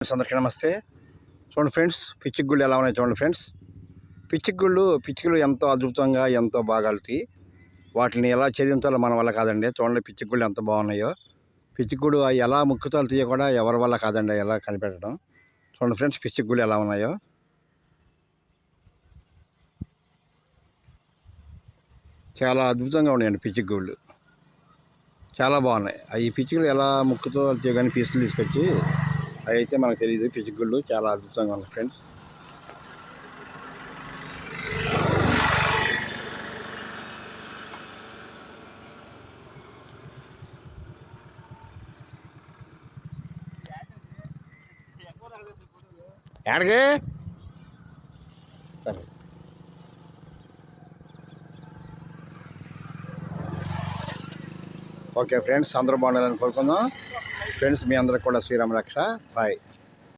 Friends అందరికీ నమస్తే. చూడండి ఫ్రెండ్స్, పిచ్చిగుళ్ళు ఎలా ఉన్నాయి చూడండి ఫ్రెండ్స్. పిచ్చుకలు ఎంతో అద్భుతంగా ఎంతో బాగా వెళ్తాయి. వాటిని ఎలా ఛేదించాలో మన వల్ల కాదండి. చూడండి పిచ్చిగుళ్ళు ఎంత బాగున్నాయో. పిచ్చిగుడు అవి ఎలా ముక్కుతాలు తీయ కూడా ఎవరి వల్ల కాదండి ఎలా కనిపెట్టడం. చూడండి ఫ్రెండ్స్, పిచ్చిగుళ్ళు ఎలా ఉన్నాయో. చాలా అద్భుతంగా ఉన్నాయండి పిచ్చిగుళ్ళు, చాలా బాగున్నాయి. ఈ పిచ్చుకలు ఎలా ముక్కుతో తీయ కానీ పీసులు తీసుకొచ్చి అవి అయితే మనకు తెలియదు. పిచ్చిగుళ్ళు చాలా అద్భుతంగా ఉన్నాయి ఫ్రెండ్స్. ఎక్కడికి సరే ఓకే ఫ్రెండ్స్, అందరూ బాగుండాలని కోరుకుందాం. ఫ్రెండ్స్, మీ అందరికి కూడా శ్రీరామ రక్ష. బాయ్.